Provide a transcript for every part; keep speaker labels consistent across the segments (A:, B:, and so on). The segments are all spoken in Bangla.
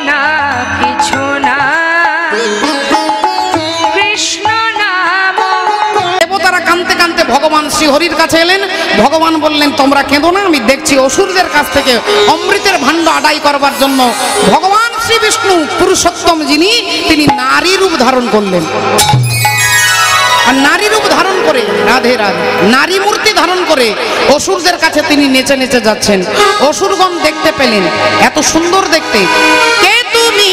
A: না কিছু না কৃষ্ণ নাম।
B: দেবতারা কাঁদতে কাঁদতে ভগবান শ্রীহরির কাছে এলেন। ভগবান বললেন তোমরা কেঁদো না, আমি দেখছি অসুরদের কাছ থেকে অমৃতের ভাণ্ড আদায় করবার জন্য ভগবান শ্রী বিষ্ণু পুরুষোত্তম যিনি, তিনি নারী রূপ ধারণ করলেন। আর নারী রূপ ধারণ করে, রাধে রাধে, নারী মূর্তি ধারণ করে অসুরদের কাছে তিনি নেচে নেচে যাচ্ছেন। অসুরগণ দেখতে পেলেন এত সুন্দর দেখতে। কে তুমি,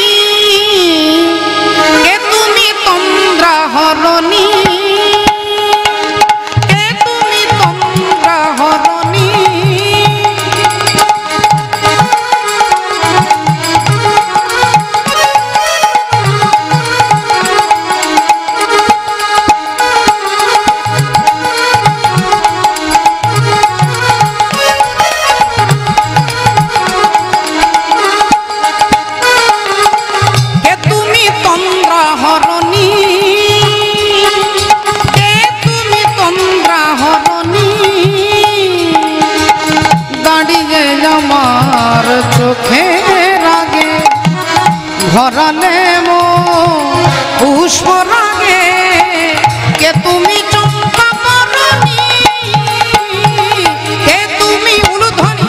B: কে তুমি তন্দ্রা হরণী, কে তুমি তন্দ্রা হরণী। চোখের আগে ভরালে মো পুষ্প রাগে, কে তুমি চম্পা বরণী, কে তুমি উলুধ্বনি।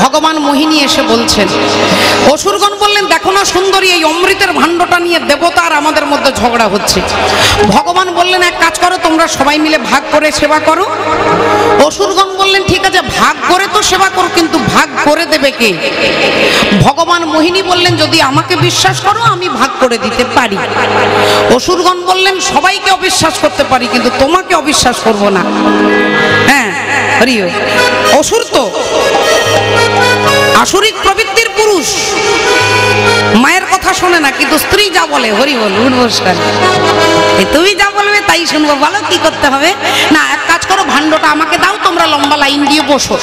B: ভগবান মোহিনী এসে বলছেন, অসুরগণ বললেন দেখো না সুন্দরী, এই অমৃতের ভাণ্ডটা নিয়ে দেবতা আর আমাদের মধ্যে ঝগড়া হচ্ছে। ভগবান বললেন এক কাজ করো, তোমরা সবাই মিলে ভাগ করে সেবা করো। অসুরগণ বললেন ঠিক আছে ভাগ করে তো সেবা করো, কিন্তু ভাগ করে দেবে কে? ভগবান মোহিনী বললেন যদি আমাকে বিশ্বাস করো আমি ভাগ করে দিতে পারি। অসুরগণ বললেন সবাইকে অবিশ্বাস করতে পারি কিন্তু তোমাকে অবিশ্বাস করব না। হ্যাঁ হরিও, অসুর তো আসরিক প্রবৃত্তির পুরুষ, মায়ের কথা শোনে না কিন্তু স্ত্রী যা বলে হরি বল উঠবস্কার, তুমি যা বলবে তাই শুনবো, বলো কি করতে হবে। না এক কাজ করো, ভাণ্ডটা আমাকে দাও, তোমরা লম্বা লাইন দিয়ে বসো।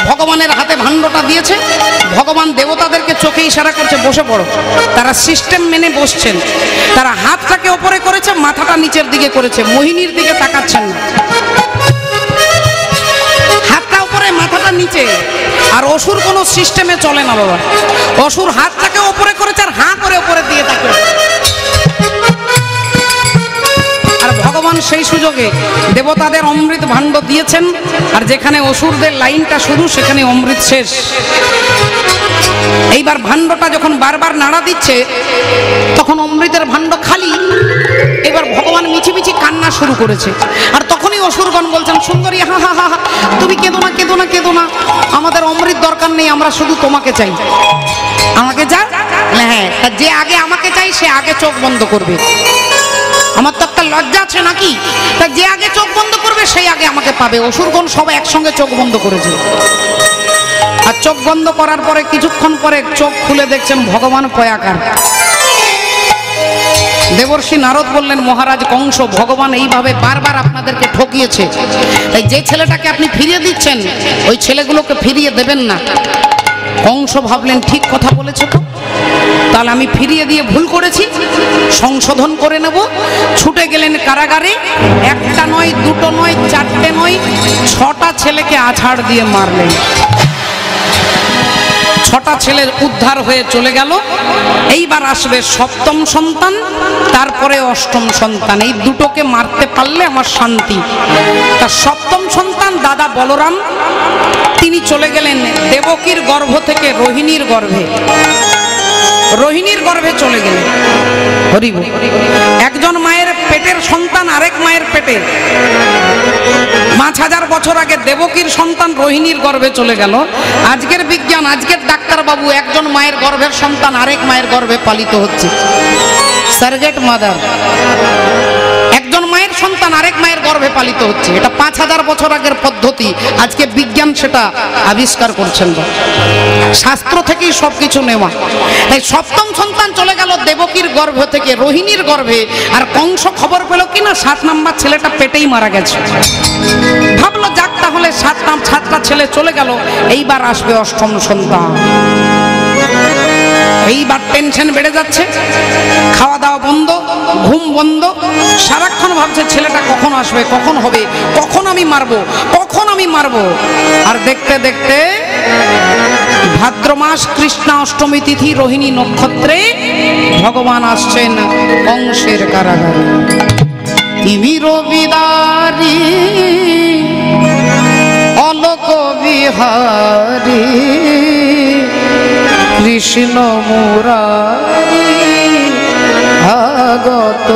B: ভগবানের হাতে ভাণ্ডটা দিয়েছে, ভগবান দেবতাদেরকে চোখে ইশারা করছে বসে পড়ো। তারা সিস্টেম মেনে বসছেন। তারা হাতটাকে ওপরে করেছে, মাথাটা নিচের দিকে করেছে, মোহিনীর দিকে তাকাচ্ছেন না, হাতটা উপরে মাথাটা নিচে। আর অসুর কোন সিস্টেমে চলে না বাবা, অসুর হাতটাকে ওপরে করেছে আর হাঁ করে ওপরে দিয়ে থাকে। আর ভগবান সেই সুযোগে দেবতাদের অমৃত ভাণ্ড দিয়েছেন, আর যেখানে অসুরদের লাইনটা শুরু সেখানে অমৃত শেষ। এইবার ভাণ্ডটা যখন বারবার নাড়া দিচ্ছে তখন অমৃতের ভাণ্ড খালি। এবার ভগবান মিছিমিছি কান্না শুরু করেছে। আর তখনই অসুরগণ বলছেন সুন্দরী হা হা হা, তুমি কেঁদো না কেঁদো না কেঁদো না, আমাদের অমৃত দরকার নেই, আমরা শুধু তোমাকে চাই। আমাকে যা, হ্যাঁ যে আগে আমাকে চাই সে আগে চোখ বন্ধ করবে। আমার তো একটা লজ্জা আছে নাকি, তা যে আগে চোখ বন্ধ করবে সেই আগে আমাকে পাবে। অসুরগণ সব একসঙ্গে চোখ বন্ধ করেছে। আর চোখ বন্ধ করার পরে কিছুক্ষণ পরে চোখ খুলে দেখছেন ভগবান পয়াকার। দেবর্ষি নারদ বললেন, মহারাজ কংস, ভগবান এইভাবে বারবার আপনাদেরকে ঠকিয়েছে, তাই যে ছেলেটাকে আপনি ফিরিয়ে দিচ্ছেন ওই ছেলেগুলোকে ফিরিয়ে দেবেন না। কংস ভাবলেন, ঠিক কথা বলেছে তো, তাহলে আমি ফিরিয়ে দিয়ে ভুল করেছি, সংশোধন করে নেব। ছুটে গেলেন কারাগারে। একটা নয়, দুটো নয়, চারটে নয়, 6টা ছেলেকে আছাড় দিয়ে মারলেন। 6টা ছেলের উদ্ধার হয়ে চলে গেল। এইবার আসবে 7ম সন্তান, তারপরে 8ম সন্তান। এই দুটোকে মারতে পারলে আমার শান্তি। তার 7ম সন্তান দাদা বলরাম, তিনি চলে গেলেন দেবকীর গর্ভ থেকে রোহিণীর গর্ভে। রোহিণীর গর্ভে চলে গেলেন। হরিব, একজন মায়ের পেটের সন্তান আরেক মায়ের পেটে। 5000 বছর আগে দেবকীর সন্তান রোহিণীর গর্ভে চলে গেল। আজকের বিজ্ঞান, আজকের ডাক্তারবাবু, একজন মায়ের গর্ভের সন্তান আরেক মায়ের গর্ভে পালিত হচ্ছে। সারগেট মাদার, একজন মায়ের সন্তান আরেক মায়ের গর্ভে পালিত হচ্ছে। এটা 5000 বছর আগের পদ্ধতি, আজকে বিজ্ঞান সেটা আবিষ্কার করছেন। শাস্ত্র থেকেই সবকিছু নেওয়া। তাই 7ম সন্তান চলে গেল দেবকীর গর্ভ থেকে রোহিণীর গর্ভে। আর কংস খবর পেল কিনা 7 নম্বর ছেলেটা পেটেই মারা গেছে। ভাবলো যাক, তাহলে 7টা ছেলে চলে গেল, এইবার আসবে 8ম সন্তান। এইবার টেনশন বেড়ে যাচ্ছে, খাওয়া দাওয়া বন্ধ, ঘুম বন্ধ, সারাক্ষণ ভাবছে ছেলেটা কখন আসবে, কখন হবে, কখন আমি মারবো, কখন আমি মারবো। আর দেখতে দেখতে ভাদ্র মাস কৃষ্ণা অষ্টমী তিথি রোহিণী নক্ষত্রে ভগবান আসছেন কংসের কারাগারে। তিমির বিদারি অলোক বিহারী কৃষ্ণ মুরারি আগত।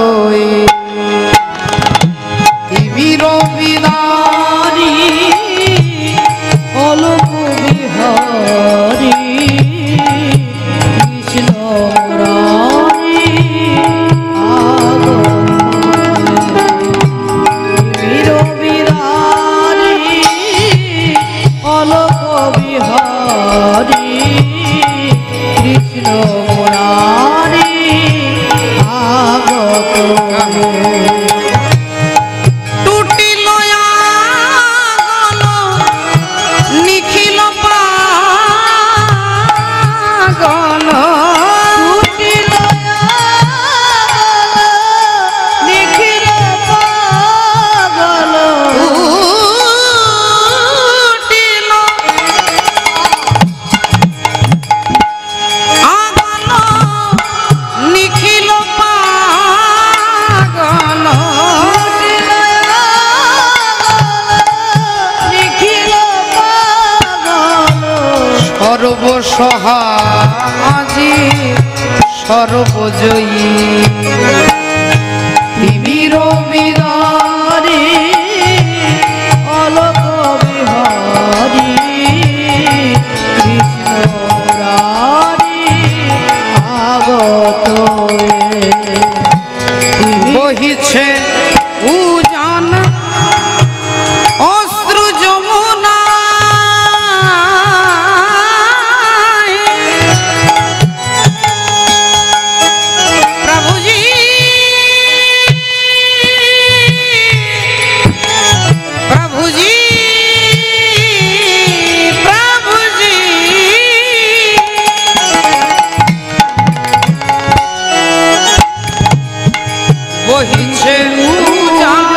B: তিমির বিদারি অলোক বিহারী কৃষ্ণ মুরারি সর্বসহাজি সর্বজয়ী তিমির বিদারি অলোক বিহারী কৃষ্ণ মুরারি আগত। বহিছে উজান অশ্রু যমুনা, বহিছে উজান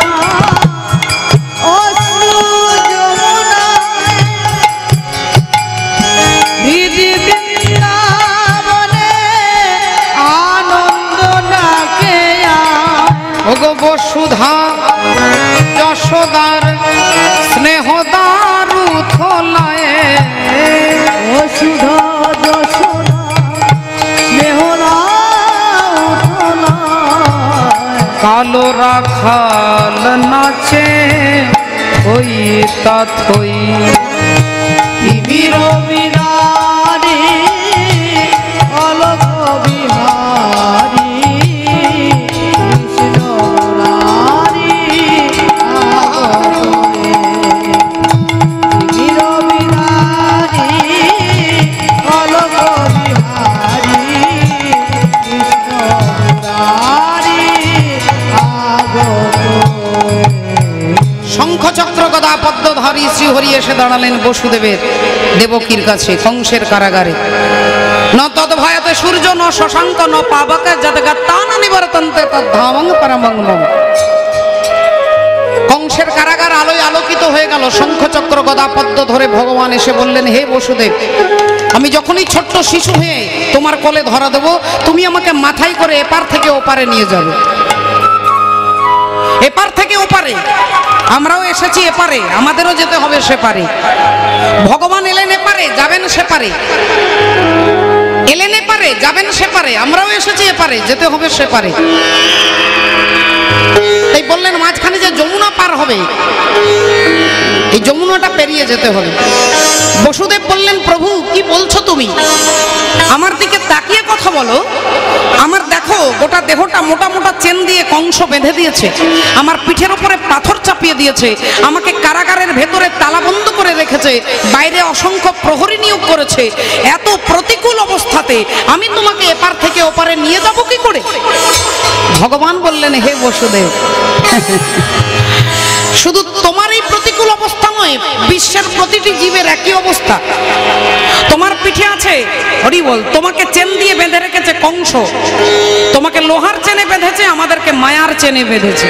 B: অশ্রু যমুনা, হৃদি বৃন্দাবনে আনন্দ ডাকে ওগো বসুধা যশোদার স্নেহদার উথলায়ে। বসুধা যশোদা স্নেহদার কালো রাখাল নাচে ওই তা থই। তিমির বিদারি অলোক বিহারী কৃষ্ণ মুরারি আগত। তিমির বিদারি অলোক বিহারী কৃষ্ণ মুরারি প্রহরী এসে দাঁড়ালেন বসুদেবের দেবকীর কাছে কংসের কারাগারে। ন তদ ভয়তে সূর্য ন শশাঙ্ক ন পাবক যদগত্তান নিবর্তন্তে তদ্ধামং পরমং মম। কংসের কারাগার আলোয় আলোকিত হয়ে গেল। শঙ্খচক্র গদা পদ্ম ধরে ভগবান এসে বললেন, হে বসুদেব, আমি যখনই ছোট্ট শিশু হয়ে তোমার কোলে ধরা দেব, তুমি আমাকে মাথায় করে এপার থেকে ওপারে নিয়ে যাবে। এপার থেকে ওপারে, আমরাও এসেছি এপারে, আমাদেরও যেতে হবে সেপারে। ভগবান এলেন এপারে, যাবেন সেপারে। এলেন এপারে, যাবেন সেপারে, আমরাও এসেছি এপারে, যেতে হবে সেপারে। তাই বললেন মাঝখানে যে যমুনা পার হবে, এই যমুনাটা পেরিয়ে যেতে হবে। বসুদেব বললেন, প্রভু কি বলছো তুমি? আমার দিকে তাকিয়ে কথা বলো। আমার দেখো গোটা দেহটা মোটা মোটা চেন দিয়ে কংস বেঁধে দিয়েছে, আমার পিঠের উপরে পাথর চাপিয়ে দিয়েছে, আমাকে কারাগারের ভেতরে তালাবন্ধ করে রেখেছে, বাইরে অসংখ্য প্রহরী নিয়োগ করেছে। এত প্রতিকূল অবস্থাতে আমি তোমাকে এপার থেকে ওপারে নিয়ে যাব কি করে? ভগবান বললেন, হে বসুদেব, শুধু তোমার এই প্রতিকূল অবস্থা নয়, বিশ্বের প্রতিটি জীবের একই অবস্থা। তোমার পিঠে আছে হরি বল, তোমাকে চেন দিয়ে বেঁধে রেখেছে কংস, তোমাকে লোহার চেনে বেঁধেছে, আমাদেরকে মায়ার চেনে বেঁধেছে।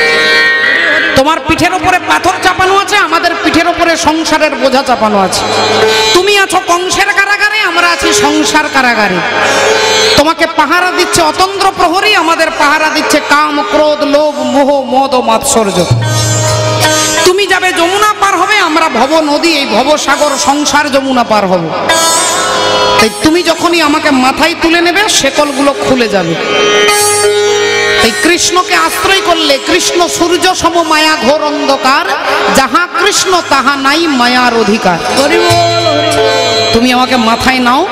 B: তোমার পিঠের উপরে পাথর চাপানো আছে, আমাদের পিঠের উপরে সংসারের বোঝা চাপানো আছে। তুমি আছো কংসের কারাগারে, আমরা আছি সংসার কারাগারে। তোমাকে পাহারা দিচ্ছে অতন্দ্র প্রহরী, আমাদের পাহারা দিচ্ছে কাম ক্রোধ লোভ মোহ মদ ও মাৎসর্য। তুমি যাবে যমুনা পার হবে, আমরা ভব নদী, এই ভবসাগর সংসার যমুনা পার হব। তাই তুমি যখনই আমাকে মাথায় তুলে নেবে, শেকলগুলো খুলে যাবে। তাই কৃষ্ণকে আশ্রয় করলে, কৃষ্ণ সূর্য সম মায়া ঘোর অন্ধকার, যাহা কৃষ্ণ তাহা নাই মায়ার অধিকার। তুমি আমাকে মাথায় নাও।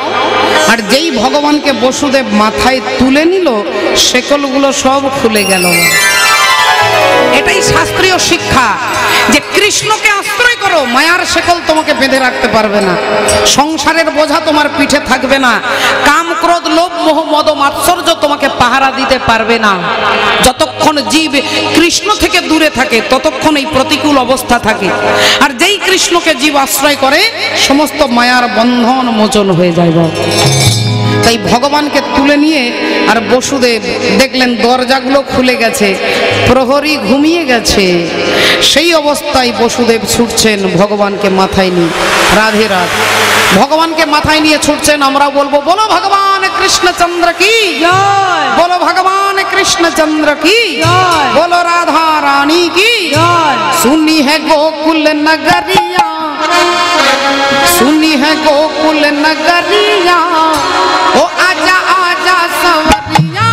B: আর যেই ভগবানকে বসুদেব মাথায় তুলে নিল, শেকলগুলো সব খুলে গেল। এটাই শাস্ত্রীয় শিক্ষা, যে কৃষ্ণকে আশ্রয় করো, মায়ার শেকল তোমাকে বেঁধে রাখতে পারবে না, সংসারের বোঝা তোমার পিঠে থাকবে না, কাম ক্রোধ লোভ মোহ মদ মাৎসর্য তোমাকে পাহারা দিতে পারবে না। যতক্ষণ জীব কৃষ্ণ থেকে দূরে থাকে, ততক্ষণ এই প্রতিকূল অবস্থা থাকে। আর যেই কৃষ্ণকে জীব আশ্রয় করে, সমস্ত মায়ার বন্ধন মোচন হয়ে যায়। তাই ভগবানকে তুলে নিয়ে আর বসুদেব দেখলেন দরজাগুলো খুলে গেছে, প্রহরী ঘুমিয়ে গেছে। সেই অবস্থায় বসুদেব ছুটছেন ভগবানকে মাথায় নিয়ে। রাধে রাধে। ভগবানকে মাথায় নিয়ে ছুটছেন। আমরা বলবো, বলো ভগবান কৃষ্ণচন্দ্র কি জয়, বলো ভগবান কৃষ্ণচন্দ্র কি জয়, বলো রাধা রানী কি জয়। सुनी है गोकुल नगरिया, सुनी है गोकुल नगरिया, ओ आजा आजा सवरिया।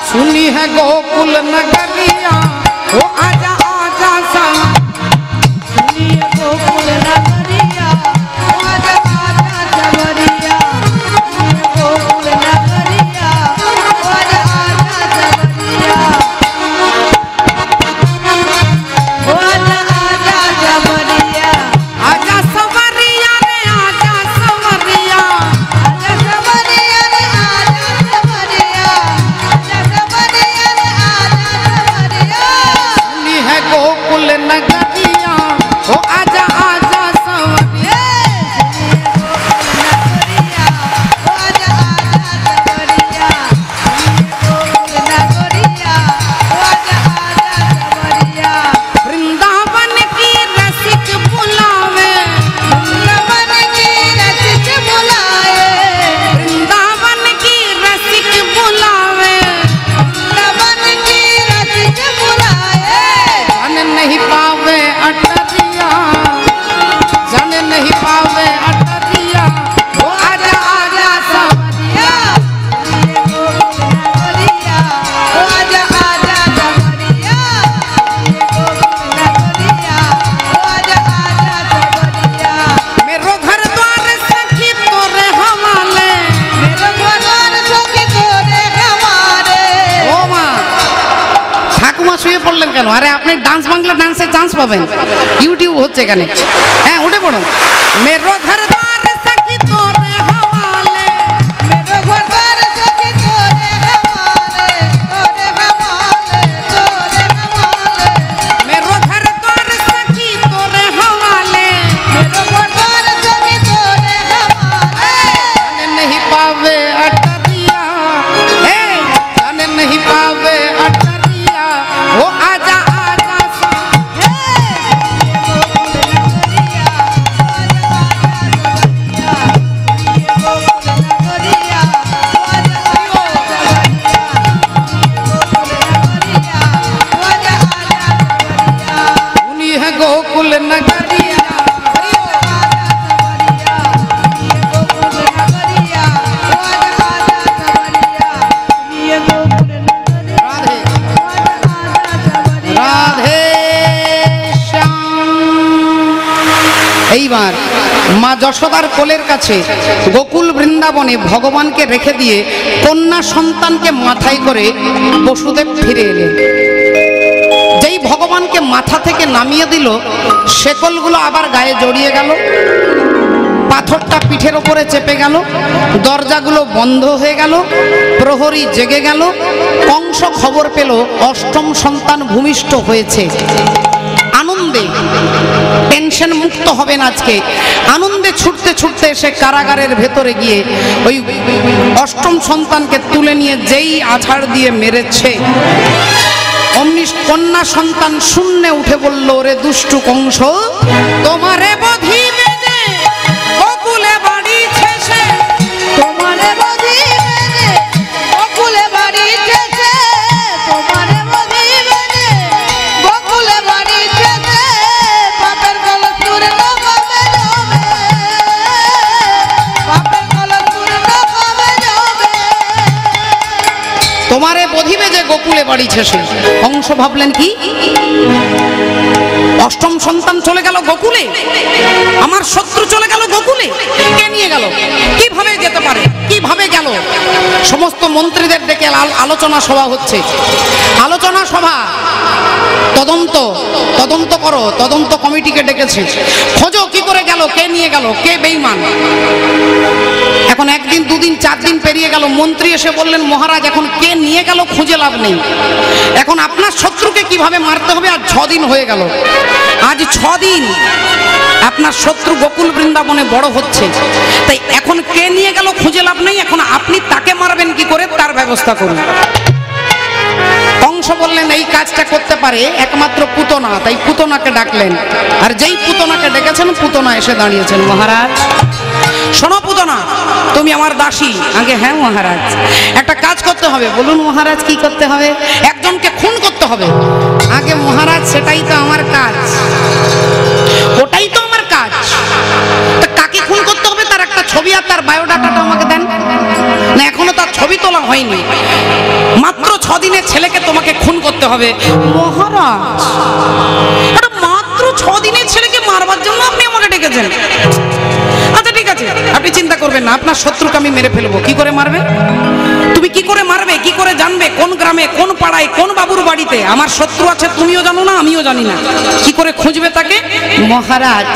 B: सुनी है गोकुल नगरिया, ओ आजा आजा सवरिया, गोकुल नगरिया, ओ आजा आजा सवरिया, गोकुल नगरिया, ओ आजा आजा सवरिया, ओ आजा आजा सवरिया, आजा सवरिया रे आजा सवरिया, आजा सवरिया रे आजा सवरिया, आजा सवरिया रे आजा सवरिया। सुनी है गोकुल नगरिया, ओ आजा आजा सवरिया, ओ आजा आजा सवरिया, गोकुल नगरिया, ओ आजा आजा सवरिया। वृंदावन की रसिक बुलावे, वृंदावन की रसिक बुलावे, वृंदावन की रसिक बुलावे, वृंदावन की रसिक बुलावे। जान नहीं पावे अटरिया, जान नहीं पावे अटरिया, ओ आजा आजा सवरिया, गोकुल नगरिया, ओ आजा आजा सवरिया, गोकुल नगरिया, ओ आजा आजा सवरिया। मेरो घर द्वार सखी तोरे हवाले, मेरो घर द्वार सखी तोरे हवाले। ও মা, ঠাকুমা শুয়ে পড়লেন কেন? আরে আপনি ডান্স বাংলা ডান্সে চান্স পাবেন, ইউটিউব হচ্ছে এখানে। হ্যাঁ, উঠে পড়ুন। मेरो घर द्वार सखी तोरे हवाले, যশোদার কোলের কাছে গোকুল বৃন্দাবনে ভগবানকে রেখে দিয়ে কন্যা সন্তানকে মাথায় করে বসুদেব ফিরে এলেন। যেই ভগবানকে মাথা থেকে নামিয়ে দিল, শেকলগুলো আবার গায়ে জড়িয়ে গেল, পাথরটা পিঠের ওপরে চেপে গেল, দরজাগুলো বন্ধ হয়ে গেল, প্রহরী জেগে গেল। কংস খবর পেল অষ্টম সন্তান ভূমিষ্ঠ হয়েছে। আনন্দে টেনশন মুক্ত হবেন আজকে, আনন্দে ছুটতে ছুটতে এসে কারাগারের ভেতরে গিয়ে ওই অষ্টম সন্তানকে তুলে নিয়ে যেই আছাড় দিয়ে মেরেছে, অমনি কন্যা সন্তান শূন্যে উঠে বলল, ওরে দুষ্টু কংস, তোমারে বধিবে যে গোকুলে বাড়িছে,
C: তোমারে বধিবে যে গোকুলে বাড়িছে, তোমারে বধিবে যে গোকুলে বাড়িছে, পাপের কলস পূর্ণ কবে যাবে, পাপের কলস পূর্ণ কবে যাবে।
B: তোমারে বধিবে যে গোকুলে বাড়িছে সে। কংস ভাবলেন কি, অষ্টম সন্তান চলে গেল গোকুলে, আমার শত্রু চলে গেল গোকুলে, কে নিয়ে গেল, কিভাবে যেতে পারে, কিভাবে গেল? সমস্ত মন্ত্রীদের ডেকে আলোচনা সভা হচ্ছে। আলোচনা সভা, তদন্ত তদন্ত করো, তদন্ত কমিটিকে ডেকেছে, খোঁজো কি করে গেল, কে নিয়ে গেল, কে বেঈমান। এখন একদিন দুদিন চার দিন পেরিয়ে গেল, মন্ত্রী এসে বললেন, মহারাজ এখন কে নিয়ে গেল খুঁজে লাভ নেই, এখন আপনার শত্রুকে কিভাবে মারতে হবে। আর 6 দিন হয়ে গেল, আজ 6 দিন আপনার শত্রু গোকুল বৃন্দাবনে বড় হচ্ছে, তাই এখন কে নিয়ে গেল খুঁজে লাভ নেই, এখন আপনি তাকে মারবেন কি করে তার ব্যবস্থা করুন। কংস বললেন, এই কাজটা করতে পারে একমাত্র পুতনা, তাই পুতনাকে ডাকলেন। আর যেই পুতনাকে ডেকেছেন, পুতনা এসে দাঁড়িয়েছেন। মহারাজ শোনো পুতনা, তুমি আমার দাসী। আগে হ্যাঁ মহারাজ, একটা কাজ করতে হবে। বলুন মহারাজ কি করতে হবে? একজনকে খুন করতে হবে। আগে মহারাজ সেটাই তো আমার কাজ, ওটাই তো আমার কাজ। তা কাকে খুন করতে হবে তার একটা ছবি আর তার বায়োডাটাটা আমাকে দেন। না এখনো তার ছবি তোলা হয়নি, মাত্র 6 দিনের ছেলেকে তোমাকে খুন করতে হবে। মহারাজ এটা মাত্র 6 দিনের ছেলেকে মারবার জন্য আপনি আমাকে ডেকেছেন? আচ্ছা ঠিক আছে, আপনি চিন্তা করবেন না, আপনার শত্রুকে আমি মেরে ফেলবো। কি করে মারবে? তুমি কি করে মারবে, কি করে জানবে কোন গ্রামে, কোন পাড়ায়, কোন বাবুর বাড়িতে আমার শত্রু আছে? তুমিও জানো না, আমিও জানি না। কি করে খুঁজবে তাকে? মহারাজ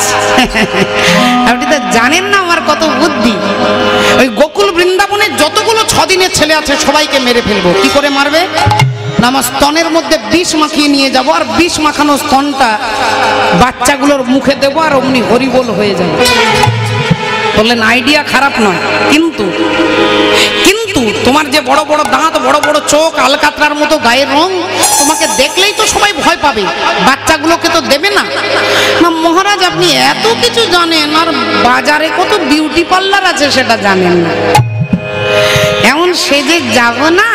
B: আপনি তো জানেন না আমার কত বুদ্ধি। ওই গোকুল বৃন্দাবনে যতগুলো 6 দিনের ছেলে আছে সবাইকে মেরে ফেলবো। কি করে মারবে? না আমার স্তনের মধ্যে বিষ মাখিয়ে নিয়ে যাব, আর বিষ মাখানো স্তনটা বাচ্চাগুলোর মুখে দেবো, আর অমনি হরিবোল হয়ে যাবে। বললেন আইডিয়া খারাপ নয়, কিন্তু কিন্তু তোমার যে বড় বড় দাঁত, বড় বড় চোখ, আলকাতরার মতো গায়ের রং, তোমাকে দেখলেই তো সবাই ভয় পাবে, বাচ্চাগুলোকে তো দেবে না। না মহারাজ আপনি এত কিছু জানেন, আর বাজারে কত বিউটি পার্লার আছে সেটা জানেন না। এমন সেজে যাব না,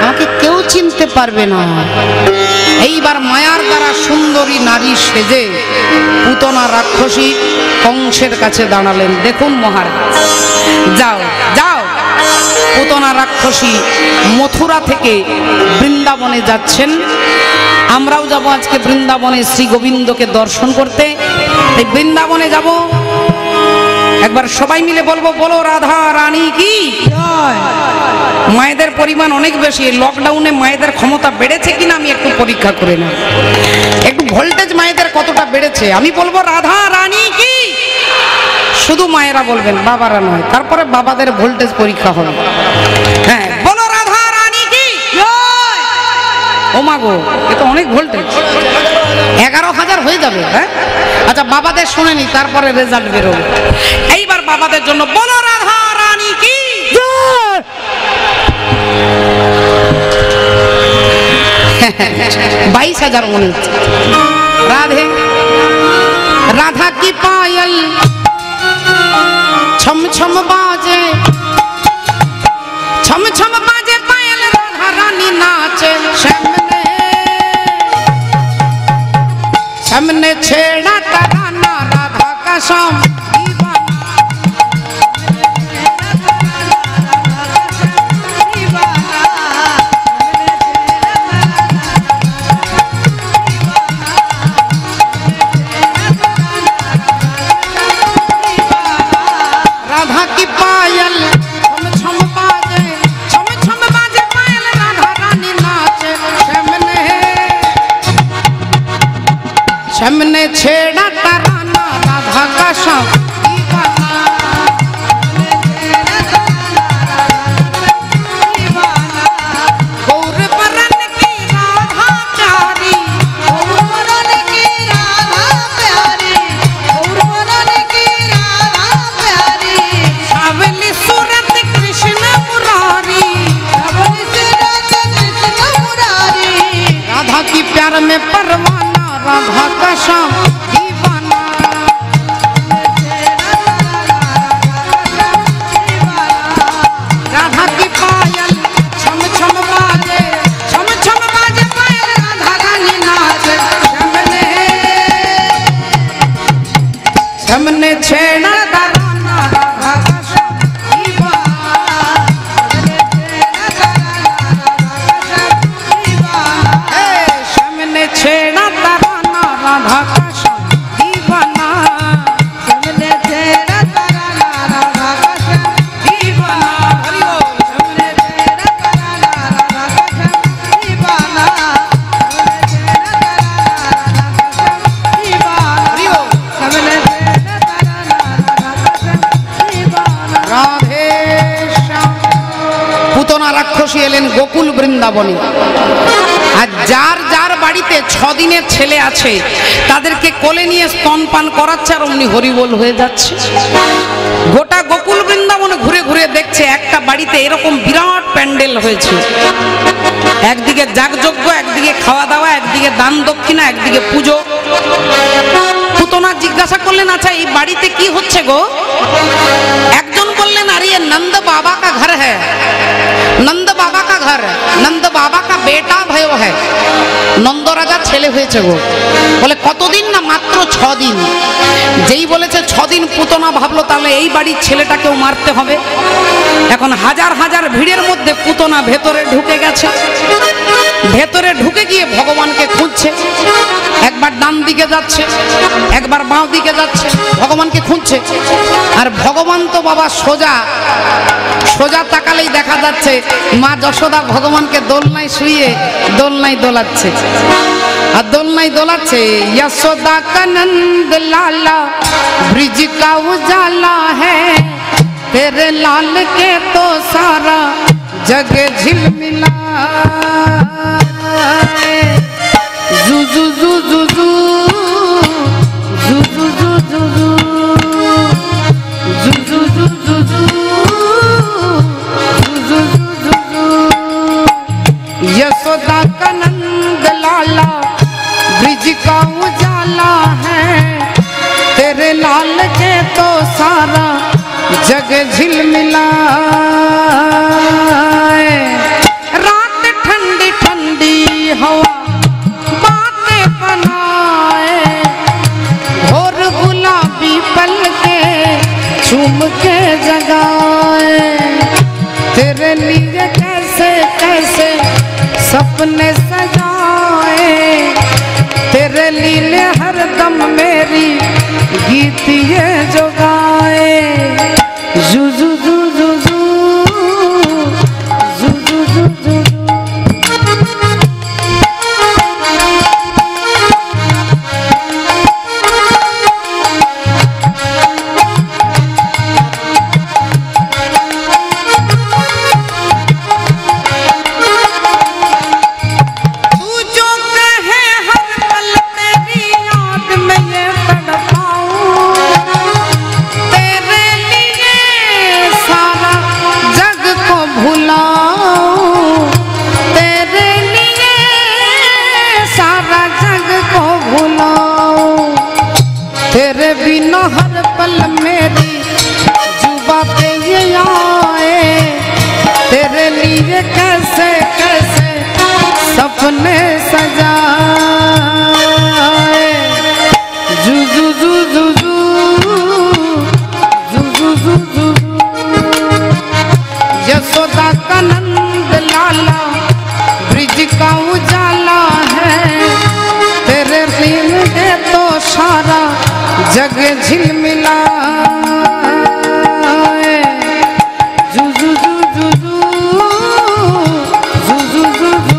B: আমাকে কেউ চিনতে পারবে না। এইবার মায়ার দ্বারা সুন্দরী নারী সেজে পুতনা রাক্ষসী কংসের কাছে দাঁড়ালেন। দেখুন মহারাজ, যাও যাও, পুতনা রাক্ষসী মথুরা থেকে বৃন্দাবনে যাচ্ছেন। আমরাও যাব আজকে বৃন্দাবনে শ্রী গোবিন্দকে দর্শন করতে। এই বৃন্দাবনে যাব, একবার সবাই মিলে বলবো, বলো রাধা রানী কি। মায়েদের পরিমাণ অনেক বেশি, লকডাউনে মায়েদের ক্ষমতা বেড়েছে কিনা আমি একটু পরীক্ষা করে না, একটু ভোল্টেজ মায়েদের কতটা বেড়েছে। আমি বলবো রাধা রানী কি, শুধু মায়েরা বলবেন, বাবারা নয়, তারপরে বাবাদের ভোল্টেজ পরীক্ষা হবে। হ্যাঁ বলো রাধা রানী কি। ও মা গো, এ তো অনেক ভোল্টেজ, 11,000 হয়ে যাবে। হ্যাঁ আচ্ছা বাবাদের শুনে নি, তারপরে রেজাল্ট বেরোবে। এইবার বাবাদের জন্য বলো রাধা রানী কি। 22,000 উনিশ। রাধে রাধা কি পাयल ছম ছম বাজে, ছম ছম বাজে পাयल, রাধা রানী নাচে সামনে সামনে, ছেড়া তারানা রাধা का शाम में परवाना राधा का श्याम दीवाना। राधा की पायल छम छम बाजे, छम छम बाजे पायल, राधा रानी नाचे। हमने छेड़ा तराना राधा का श्याम दीवाना। हमने छेड़ा तराना राधा का श्याम दीवाना। हमने छेड़ा तराना राधा का श्याम दीवाना। हरि बोल। हमने छेड़ा तराना राधा का श्याम दीवाना। हरि बोल। हमने রাধে শ্যাম। পুতনা রাক্ষসী এলেন গোকুল বৃন্দাবনে। আর যার যার বাড়িতে 6 দিনের ছেলে আছে তাদেরকে কোলে নিয়ে স্তনপান করাচ্ছে আর অমনি হরিবোল হয়ে যাচ্ছে। গোটা গোকুল বৃন্দাবনে ঘুরে ঘুরে দেখছে একটা বাড়িতে এরকম বিরাট প্যান্ডেল হয়েছে। একদিকে যাগযজ্ঞ, একদিকে খাওয়া দাওয়া, একদিকে দান দক্ষিণা, একদিকে পুজো। পুতনা জিজ্ঞাসা করলেন, আচ্ছা এই বাড়িতে কি হচ্ছে গো? একজন বললেন, আরে ये नंद बाबा का घर है, नंद बाबा का घर, नंद बाबा का बेटा भयो है, नंद राजा ছেলে হয়েছে গো। বলে কতদিন? না মাত্র 6 দিন। যেই বলেছে 6 দিন, পুতনা ভাবলো তাহলে এই বাড়ির ছেলেটাকেও মারতে হবে। এখন হাজার হাজার ভিড়ের মধ্যে পুতনা ভেতরে ঢুকে গেছে। ভেতরে ঢুকে গিয়ে ভগবানকে খুঁজছে। একবার ডান দিকে যাচ্ছে, একবার বাঁ দিকে যাচ্ছে, ভগবানকে খুঁজছে। আর ভগবান তো বাবা সোজা সোজা তাকালেই দেখা যাচ্ছে মা যশোদা ভগবানকে দোলনায় শুয়ে দোলনায় দোলাচ্ছে। আর দোলনায় দোলাচ্ছে, यशोदा का नंद लाला ब्रिज का उजाला है, तेरे लाल के तो सारा जग झिलमिला। जू जू जू जू जू जू जू जू जू जू जू जू जू जू जू जू जू। यशोदा का नंद लाला ब्रिज का उजाला है, तेरे लाल के तो सारा जग झिलमिला। रात ठंडी ठंडी हवा बातें बनाए, और गुलाबी पल के चूम के जगाए। तेरे लिए कैसे कैसे सपने सजाए, तेरे लिए हरदम मेरी गीत ये जो गाए। जू जू जू जू जू जू जू जू जू। तेरे बिना हर पल मेरी जुबा पे ये आए, तेरे लिए कैसे कैसे सपने सजाए। जू जू जू जू जू जू जू जू जू। यशोदा का नंद लाला ब्रिज का उजाला है, तेरे लिए तो सारा जग झिलमिला। जू जू जू जू जू जू जू जू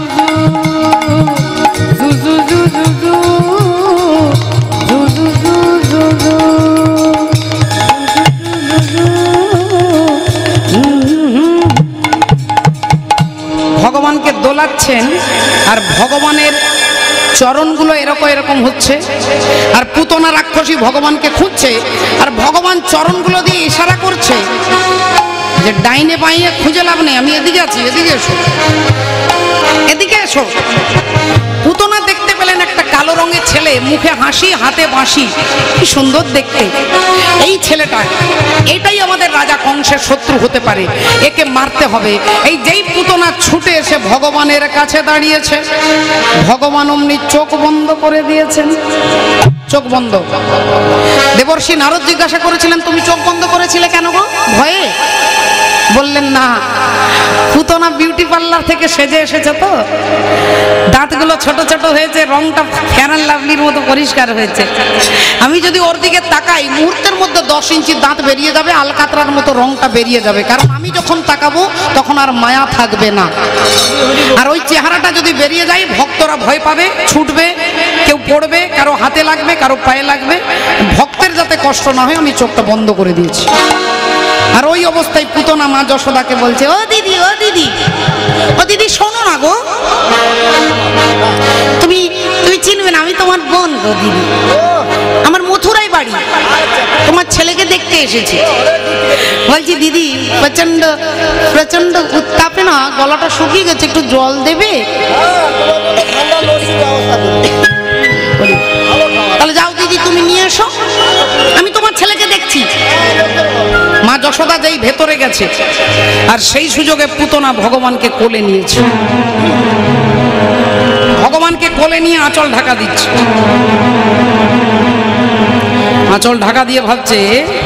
B: जू जू जू जू जू जू जू जू जू जू। ভগবানকে দোলাচ্ছেন আর ভগবানের চরণগুলো এরকম এরকম হচ্ছে। আর পুতনা রাক্ষসী ভগবানকে খুঁজছে আর ভগবান চরণগুলো দিয়ে ইশারা করছে যে ডাইনে বাঁয়ে খুঁজে লাভ নেই, আমি এদিকে আছি, এদিকে এসো, এদিকে এসো। পুতনা দেখতে পেলেন কালো রঙের ছেলে, মুখে হাসি হাতে বাঁশি, কি সুন্দর দেখতে এই ছেলেটা। এটাই আমাদের রাজা কংসের শত্রু হতে পারে, একে মারতে হবে। এই যেই পুতনা ছুটে এসে ভগবানের কাছে দাঁড়িয়েছে, ভগবান অমনি চোখ বন্ধ করে দিয়েছেন। চোখ বন্ধ। দেবর্ষি নারদ জিজ্ঞাসা করেছিলেন, তুমি চোখ বন্ধ করেছিলে কেন গো? ভয়ে? বললেন না, পুতনা বিউটি পার্লার থেকে সেজে এসেছে তো, দাঁতগুলো ছোট ছোট হয়েছে, রংটা ফেয়ার অ্যান্ড লাভলির মতো পরিষ্কার হয়েছে। আমি যদি ওর দিকে তাকাই, মুহূর্তের মধ্যে 10 ইঞ্চি দাঁত বেরিয়ে যাবে, আলকাতরার মতো রংটা বেরিয়ে যাবে, কারণ আমি যখন তাকাবো তখন আর মায়া থাকবে না। আর ওই চেহারাটা যদি বেরিয়ে যায়, ভক্তরা ভয় পাবে, ছুটবে, কেউ পড়বে, কারো হাতে লাগবে, কারো পায়ে লাগবে। ভক্তের যাতে কষ্ট না হয় আমি চোখটা বন্ধ করে দিয়েছি। আর ওই অবস্থায় পুতনা মা যশোদাকে বলছে, ও দিদি, ও দিদি, ও দিদি শোনো না গো, তুমি চিনবে না, আমি তোমার বোন গো দিদি, আমার মথুরাই বাড়ি, তোমার ছেলেকে দেখতে এসেছি। বলছি দিদি প্রচন্ড প্রচন্ড উত্তাপে না গলাটা শুকিয়ে গেছে, একটু জল দেবে? তাহলে যাও দিদি, তুমি নিয়ে এসো, আমি তোমার ছেলেকে দেখছি। মা যশোদা যেই ভেতরে গেছে, আর সেই সুযোগে পুতনা ভগবানকে কোলে নিয়েছে। ভগবানকে কোলে নিয়ে আঁচল ঢাকা দিচ্ছে। আঁচল ঢাকা দিয়ে ভাবছে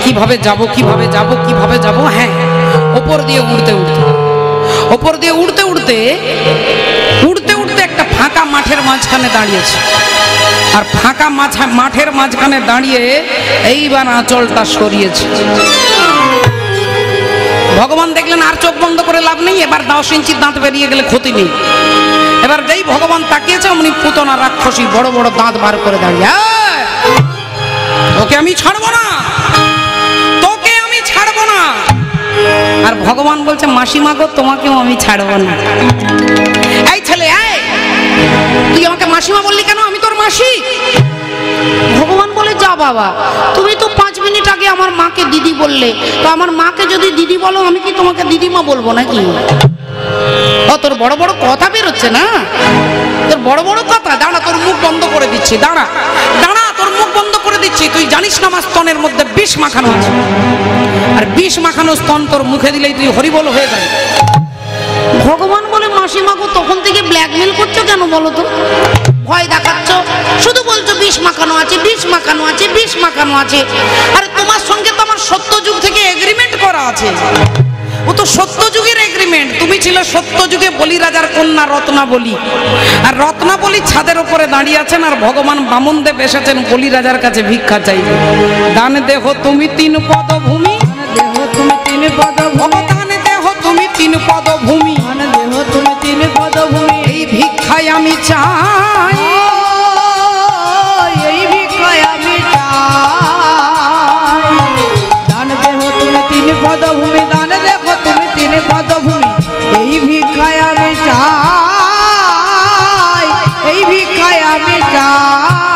B: কিভাবে যাব, কিভাবে যাব, কিভাবে যাব। হ্যাঁ, ওপর দিয়ে উড়তে উড়তে, ওপর দিয়ে উড়তে উড়তে উড়তে উড়তে একটা ফাঁকা মাঠের মাঝখানে দাঁড়িয়েছে। আর ফাঁকা মাঠের মাঝখানে দাঁড়িয়ে এইবার আঁচলটা সরিয়েছে। ভগবান দেখলেন আর চোখ বন্ধ করে লাভ নেই, এবার 10 ইঞ্চি দাঁত বেরিয়ে গেলে ক্ষতি নেই। এবার যেই ভগবান তাকিয়েছে, অমনি পুতনা রাক্ষসী বড় বড় দাঁত বার করে দাঁড়িয়ে, তোকে আমি ছাড়বো না, তোকে আমি ছাড়বো না। আর ভগবান বলছে, মাসিমা গো, তোমাকেও আমি ছাড়বো না। এই ছেলে, তুই আমাকে মাসিমা বললি কেন? আমি তোর মাসি। ভগবান বলে, যা বাবা, তুমি তো 5 মিনিট আগে আমার মাকে দিদি বললে, তো আমার মাকে যদি দিদি বলো, আমি কি তোমাকে দিদিমা বলবো নাকি? ও, তোর বড় বড় কথা বেরোচ্ছে না, তোর বড় বড় কথা। দাঁড়া, তোর মুখ বন্ধ করে দিচ্ছি, দাঁড়া দাঁড়া, তোর মুখ বন্ধ করে দিচ্ছি। তুই জানিস না আমার স্তনের মধ্যে বিষ মাখানো আছে, আর বিষ মাখানো স্তন তোর মুখে দিলেই তুই হরিবল হয়ে যাবে। ভগবান বলে, মাসিমা গো, তখন থেকে ব্ল্যাকমেল করছো কেন বলো তো? ভয় দেখাচ্ছ, শুধু বলছো বিষ মাখানো আছে, বিষ মাখানো আছে, বিষ মাখানো আছে। আর তোমার সঙ্গে তো আমার সত্যযুগ থেকে এগ্রিমেন্ট করা আছে, ও তো সত্যযুগের এগ্রিমেন্ট। তুমি ছিল সত্যযুগে বলি রাজার কন্যা রত্নাবলী, আর রত্নাবলী ছাদের উপরে দাঁড়িয়ে আছেন, আর ভগবান বামনদেব এসেছেন বলি রাজার কাছে ভিক্ষা চাইবে। দান দেহ তুমি 3 পদ ভূমি, দেহ তুমি 3 পদ ভূমি, দান দেহ তুমি 3 পদ ভূমি, দেহ তুমি 3 পদ ভূমি। এই ভিক্ষায় আমি চাই, এই ভিক্ষায় আমি চাই। দান দেহ তুমি 3 পদ ভূমি, দান দেহ তুমি 3 পদ ভূমি। এই ভিক্ষায় আমি চাই, এই ভিক্ষায় আমি চাই।